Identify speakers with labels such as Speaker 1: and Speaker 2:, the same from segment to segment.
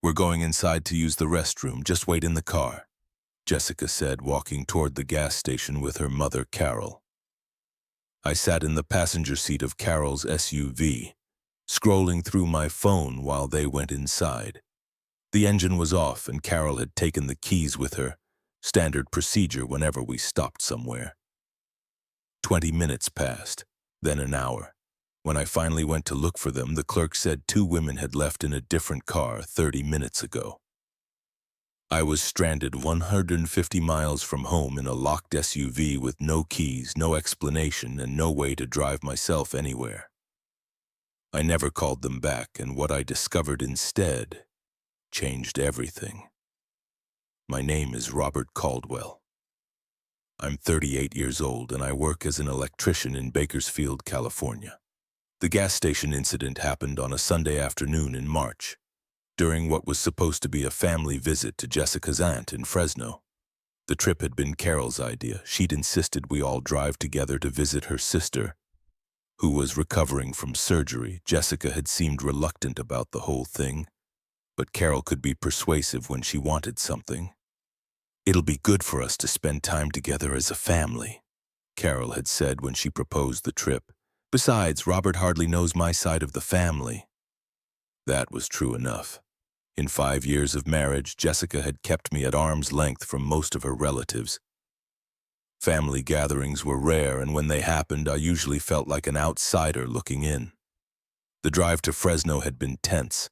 Speaker 1: "We're going inside to use the restroom. Just wait in the car," Jessica said, walking toward the gas station with her mother, Carol. I sat in the passenger seat of Carol's SUV, scrolling through my phone while they went inside. The engine was off and Carol had taken the keys with her, standard procedure whenever we stopped somewhere. 20 minutes passed, then an hour. When I finally went to look for them, the clerk said 2 women had left in a different car 30 minutes ago. I was stranded 150 miles from home in a locked SUV with no keys, no explanation, and no way to drive myself anywhere. I never called them back, and what I discovered instead changed everything. My name is Robert Caldwell. I'm 38 years old, and I work as an electrician in Bakersfield, California. The gas station incident happened on a Sunday afternoon in March, during what was supposed to be a family visit to Jessica's aunt in Fresno. The trip had been Carol's idea. She'd insisted we all drive together to visit her sister, who was recovering from surgery. Jessica had seemed reluctant about the whole thing, but Carol could be persuasive when she wanted something. "It'll be good for us to spend time together as a family," Carol had said when she proposed the trip. "Besides, Robert hardly knows my side of the family." That was true enough. In 5 years of marriage, Jessica had kept me at arm's length from most of her relatives. Family gatherings were rare, and when they happened, I usually felt like an outsider looking in. The drive to Fresno had been tense.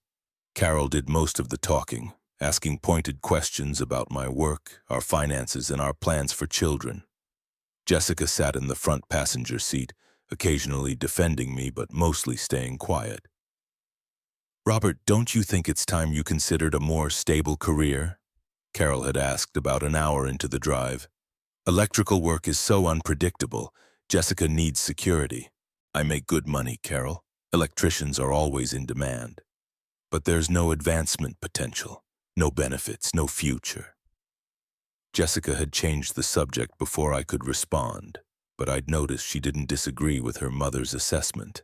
Speaker 1: Carol did most of the talking, asking pointed questions about my work, our finances, and our plans for children. Jessica sat in the front passenger seat, occasionally defending me but mostly staying quiet. "Robert, don't you think it's time you considered a more stable career?" Carol had asked about an hour into the drive. "Electrical work is so unpredictable. Jessica needs security." "I make good money, Carol. Electricians are always in demand. But there's no advancement potential, no benefits, no future." Jessica had changed the subject before I could respond, but I'd noticed she didn't disagree with her mother's assessment.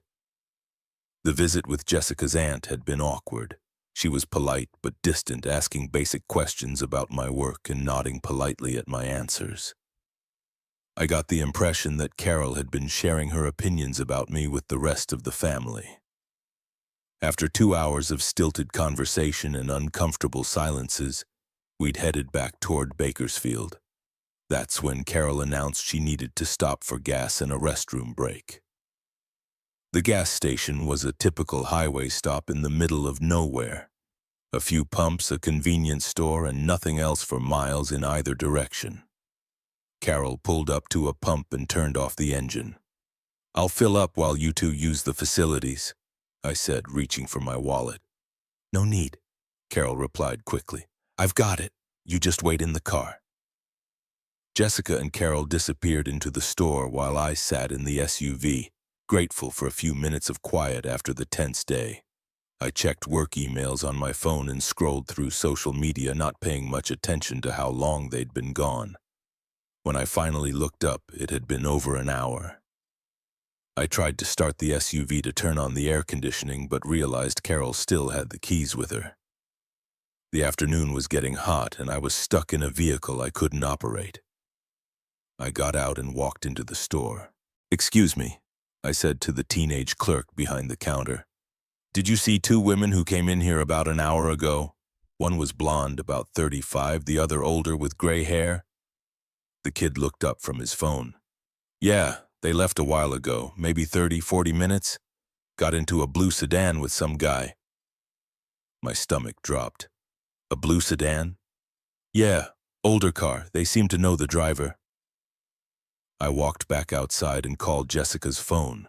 Speaker 1: The visit with Jessica's aunt had been awkward. She was polite but distant, asking basic questions about my work and nodding politely at my answers. I got the impression that Carol had been sharing her opinions about me with the rest of the family. After 2 hours of stilted conversation and uncomfortable silences, we'd headed back toward Bakersfield. That's when Carol announced she needed to stop for gas and a restroom break. The gas station was a typical highway stop in the middle of nowhere. A few pumps, a convenience store, and nothing else for miles in either direction. Carol pulled up to a pump and turned off the engine. "I'll fill up while you two use the facilities," I said, reaching for my wallet. "No need," Carol replied quickly. "I've got it. You just wait in the car." Jessica and Carol disappeared into the store while I sat in the SUV, grateful for a few minutes of quiet after the tense day. I checked work emails on my phone and scrolled through social media, not paying much attention to how long they'd been gone. When I finally looked up, it had been over an hour. I tried to start the SUV to turn on the air conditioning, but realized Carol still had the keys with her. The afternoon was getting hot, and I was stuck in a vehicle I couldn't operate. I got out and walked into the store. "Excuse me," I said to the teenage clerk behind the counter. "Did you see 2 women who came in here about an hour ago? One was blonde, about 35, the other older with gray hair." The kid looked up from his phone. "Yeah, they left a while ago, maybe 30, 40 minutes. Got into a blue sedan with some guy." My stomach dropped. "A blue sedan?" "Yeah, older car. They seem to know the driver." I walked back outside and called Jessica's phone.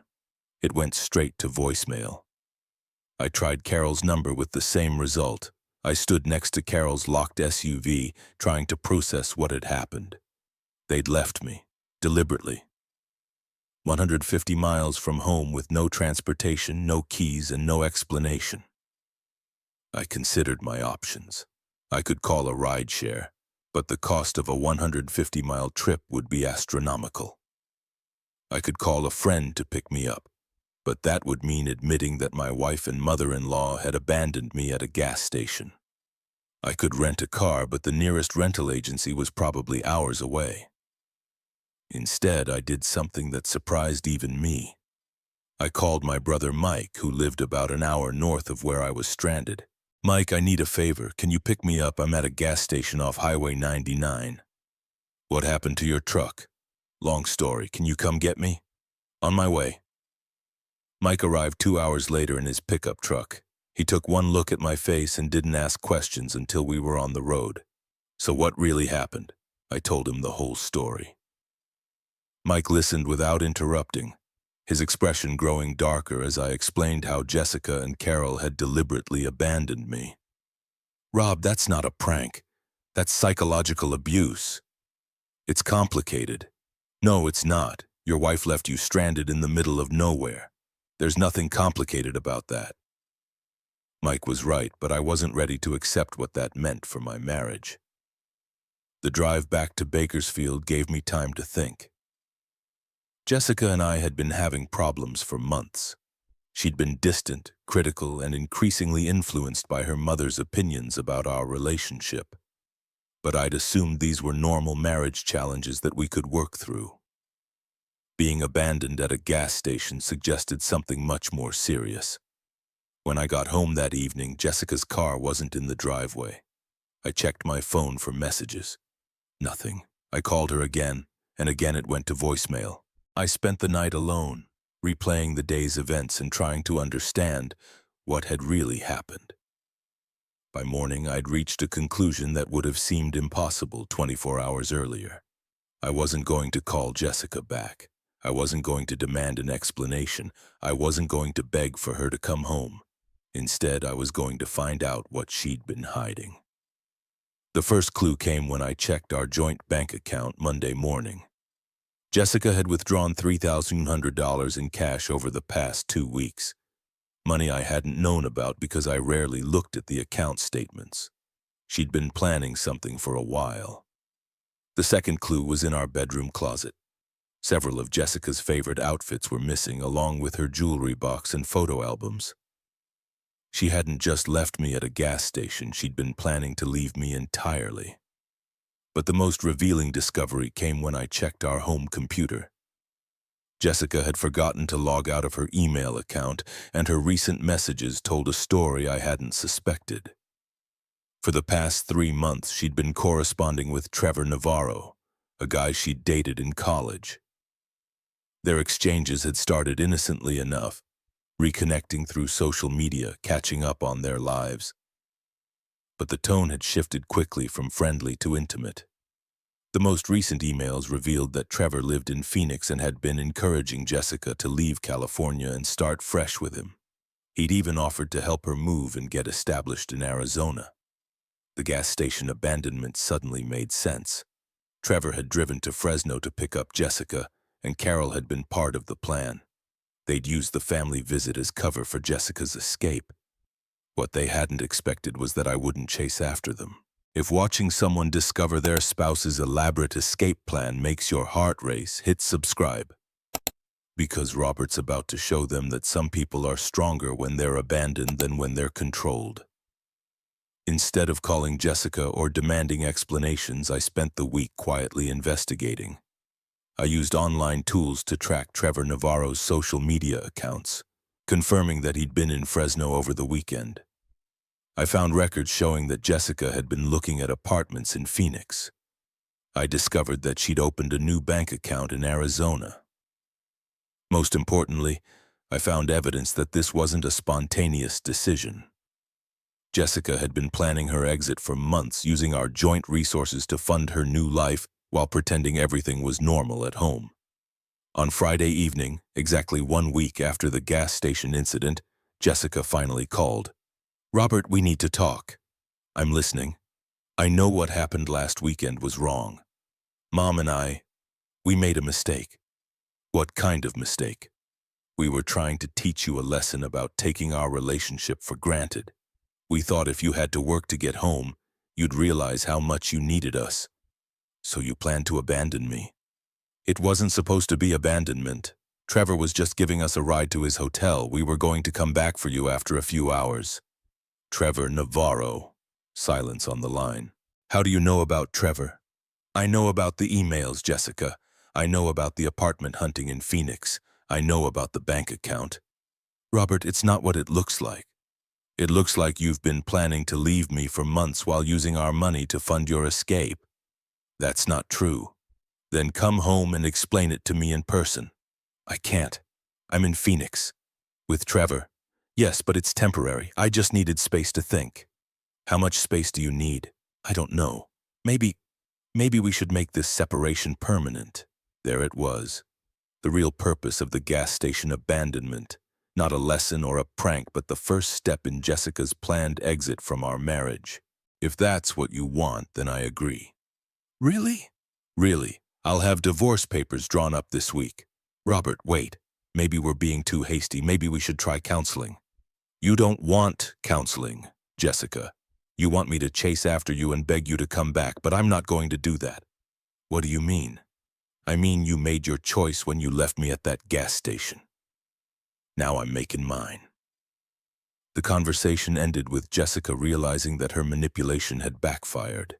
Speaker 1: It went straight to voicemail. I tried Carol's number with the same result. I stood next to Carol's locked SUV, trying to process what had happened. They'd left me, deliberately. 150 miles from home with no transportation, no keys, and no explanation. I considered my options. I could call a rideshare, but the cost of a 150-mile trip would be astronomical. I could call a friend to pick me up, but that would mean admitting that my wife and mother-in-law had abandoned me at a gas station. I could rent a car, but the nearest rental agency was probably hours away. Instead, I did something that surprised even me. I called my brother Mike, who lived about an hour north of where I was stranded. "Mike, I need a favor. Can you pick me up? I'm at a gas station off Highway 99. "What happened to your truck?" "Long story. Can you come get me?" "On my way." Mike arrived 2 hours later in his pickup truck. He took one look at my face and didn't ask questions until we were on the road. "So what really happened?" I told him the whole story. Mike listened without interrupting, his expression growing darker as I explained how Jessica and Carol had deliberately abandoned me. "Rob, that's not a prank. That's psychological abuse. It's complicated." "No, it's not. Your wife left you stranded in the middle of nowhere. There's nothing complicated about that." Mike was right, but I wasn't ready to accept what that meant for my marriage. The drive back to Bakersfield gave me time to think. Jessica and I had been having problems for months. She'd been distant, critical, and increasingly influenced by her mother's opinions about our relationship. But I'd assumed these were normal marriage challenges that we could work through. Being abandoned at a gas station suggested something much more serious. When I got home that evening, Jessica's car wasn't in the driveway. I checked my phone for messages. Nothing. I called her again, and again it went to voicemail. I spent the night alone, replaying the day's events and trying to understand what had really happened. By morning, I'd reached a conclusion that would have seemed impossible 24 hours earlier. I wasn't going to call Jessica back. I wasn't going to demand an explanation. I wasn't going to beg for her to come home. Instead, I was going to find out what she'd been hiding. The first clue came when I checked our joint bank account Monday morning. Jessica had withdrawn $3,100 in cash over the past 2 weeks. Money I hadn't known about because I rarely looked at the account statements. She'd been planning something for a while. The second clue was in our bedroom closet. Several of Jessica's favorite outfits were missing, along with her jewelry box and photo albums. She hadn't just left me at a gas station, she'd been planning to leave me entirely. But the most revealing discovery came when I checked our home computer. Jessica had forgotten to log out of her email account, and her recent messages told a story I hadn't suspected. For the past 3 months, she'd been corresponding with Trevor Navarro, a guy she'd dated in college. Their exchanges had started innocently enough, reconnecting through social media, catching up on their lives. But the tone had shifted quickly from friendly to intimate. The most recent emails revealed that Trevor lived in Phoenix and had been encouraging Jessica to leave California and start fresh with him. He'd even offered to help her move and get established in Arizona. The gas station abandonment suddenly made sense. Trevor had driven to Fresno to pick up Jessica, and Carol had been part of the plan. They'd used the family visit as cover for Jessica's escape. What they hadn't expected was that I wouldn't chase after them. If watching someone discover their spouse's elaborate escape plan makes your heart race, hit subscribe. Because Robert's about to show them that some people are stronger when they're abandoned than when they're controlled. Instead of calling Jessica or demanding explanations, I spent the week quietly investigating. I used online tools to track Trevor Navarro's social media accounts, confirming that he'd been in Fresno over the weekend. I found records showing that Jessica had been looking at apartments in Phoenix. I discovered that she'd opened a new bank account in Arizona. Most importantly, I found evidence that this wasn't a spontaneous decision. Jessica had been planning her exit for months, using our joint resources to fund her new life while pretending everything was normal at home. On Friday evening, exactly 1 week after the gas station incident, Jessica finally called. "Robert, we need to talk." "I'm listening." "I know what happened last weekend was wrong. Mom and we made a mistake." "What kind of mistake?" "We were trying to teach you a lesson about taking our relationship for granted. We thought if you had to work to get home, you'd realize how much you needed us. So you planned to abandon me." "It wasn't supposed to be abandonment. Trevor was just giving us a ride to his hotel. We were going to come back for you after a few hours." "Trevor Navarro," Silence on the line. How do you know about Trevor? I know about the emails, Jessica. I know about the apartment hunting in Phoenix. I know about the bank account. Robert, it's not what it looks like. It looks like you've been planning to leave me for months while using our money to fund your escape. That's not true. Then come home and explain it to me in person. I can't. I'm in Phoenix. With Trevor. Yes, but it's temporary. I just needed space to think. How much space do you need? I don't know. Maybe we should make this separation permanent. There it was. The real purpose of the gas station abandonment. Not a lesson or a prank, but the first step in Jessica's planned exit from our marriage. If that's what you want, then I agree. Really? Really. I'll have divorce papers drawn up this week. Robert, wait. Maybe we're being too hasty. Maybe we should try counseling. You don't want counseling, Jessica. You want me to chase after you and beg you to come back, but I'm not going to do that. What do you mean? I mean you made your choice when you left me at that gas station. Now I'm making mine. The conversation ended with Jessica realizing that her manipulation had backfired.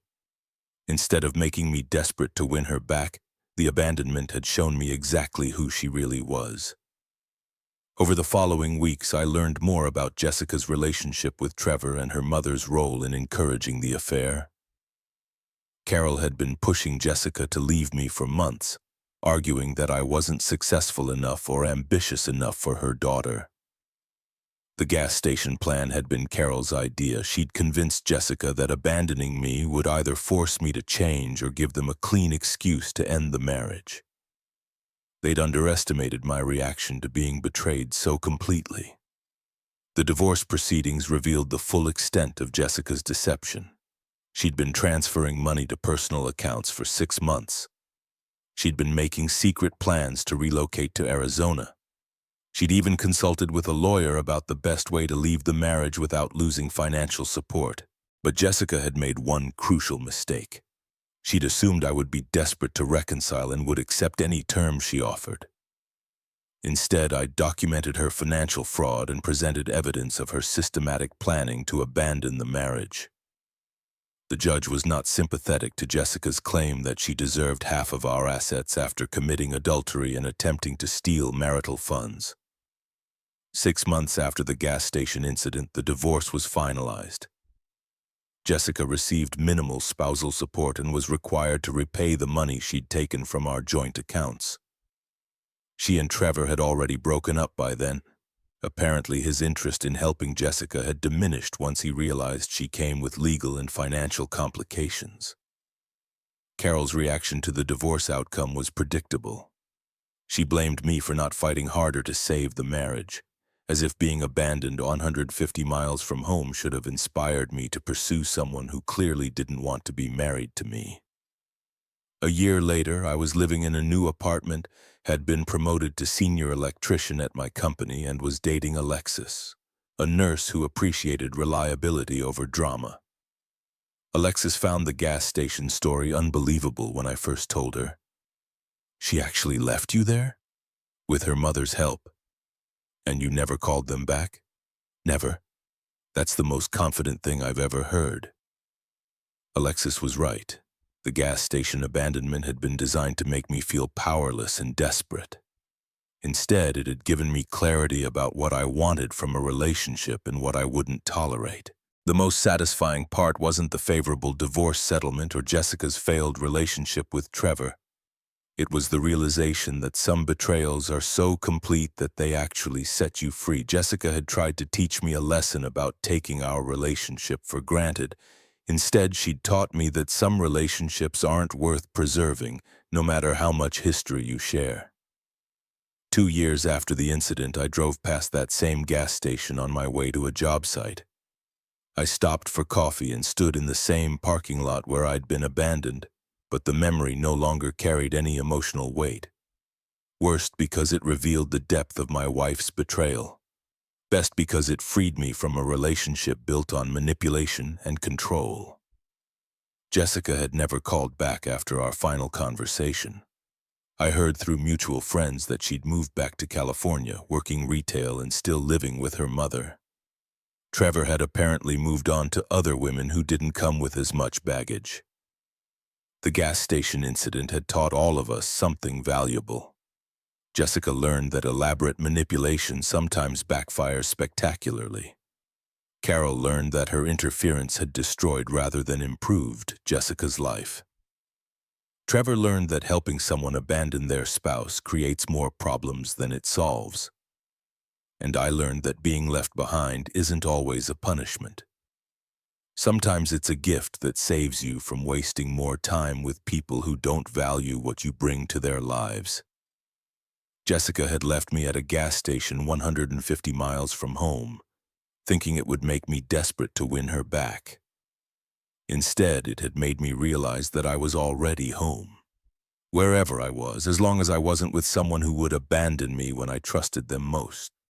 Speaker 1: Instead of making me desperate to win her back, the abandonment had shown me exactly who she really was. Over the following weeks, I learned more about Jessica's relationship with Trevor and her mother's role in encouraging the affair. Carol had been pushing Jessica to leave me for months, arguing that I wasn't successful enough or ambitious enough for her daughter. The gas station plan had been Carol's idea. She'd convinced Jessica that abandoning me would either force me to change or give them a clean excuse to end the marriage. They'd underestimated my reaction to being betrayed so completely. The divorce proceedings revealed the full extent of Jessica's deception. She'd been transferring money to personal accounts for 6 months. She'd been making secret plans to relocate to Arizona. She'd even consulted with a lawyer about the best way to leave the marriage without losing financial support. But Jessica had made one crucial mistake. She'd assumed I would be desperate to reconcile and would accept any terms she offered. Instead, I documented her financial fraud and presented evidence of her systematic planning to abandon the marriage. The judge was not sympathetic to Jessica's claim that she deserved half of our assets after committing adultery and attempting to steal marital funds. 6 months after the gas station incident, the divorce was finalized. Jessica received minimal spousal support and was required to repay the money she'd taken from our joint accounts. She and Trevor had already broken up by then. Apparently, his interest in helping Jessica had diminished once he realized she came with legal and financial complications. Carol's reaction to the divorce outcome was predictable. She blamed me for not fighting harder to save the marriage, as if being abandoned 150 miles from home should have inspired me to pursue someone who clearly didn't want to be married to me. A year later, I was living in a new apartment, had been promoted to senior electrician at my company, and was dating Alexis, a nurse who appreciated reliability over drama. Alexis found the gas station story unbelievable when I first told her. She actually left you there? With her mother's help. And you never called them back? Never. That's the most confident thing I've ever heard. Alexis was right. The gas station abandonment had been designed to make me feel powerless and desperate. Instead, it had given me clarity about what I wanted from a relationship and what I wouldn't tolerate. The most satisfying part wasn't the favorable divorce settlement or Jessica's failed relationship with Trevor. It was the realization that some betrayals are so complete that they actually set you free. Jessica had tried to teach me a lesson about taking our relationship for granted. Instead, she'd taught me that some relationships aren't worth preserving, no matter how much history you share. 2 years after the incident, I drove past that same gas station on my way to a job site. I stopped for coffee and stood in the same parking lot where I'd been abandoned. But the memory no longer carried any emotional weight. Worst because it revealed the depth of my wife's betrayal. Best because it freed me from a relationship built on manipulation and control. Jessica had never called back after our final conversation. I heard through mutual friends that she'd moved back to California, working retail and still living with her mother. Trevor had apparently moved on to other women who didn't come with as much baggage. The gas station incident had taught all of us something valuable. Jessica learned that elaborate manipulation sometimes backfires spectacularly. Carol learned that her interference had destroyed rather than improved Jessica's life. Trevor learned that helping someone abandon their spouse creates more problems than it solves. And I learned that being left behind isn't always a punishment. Sometimes it's a gift that saves you from wasting more time with people who don't value what you bring to their lives. Jessica had left me at a gas station 150 miles from home, thinking it would make me desperate to win her back. Instead, it had made me realize that I was already home. Wherever I was, as long as I wasn't with someone who would abandon me when I trusted them most.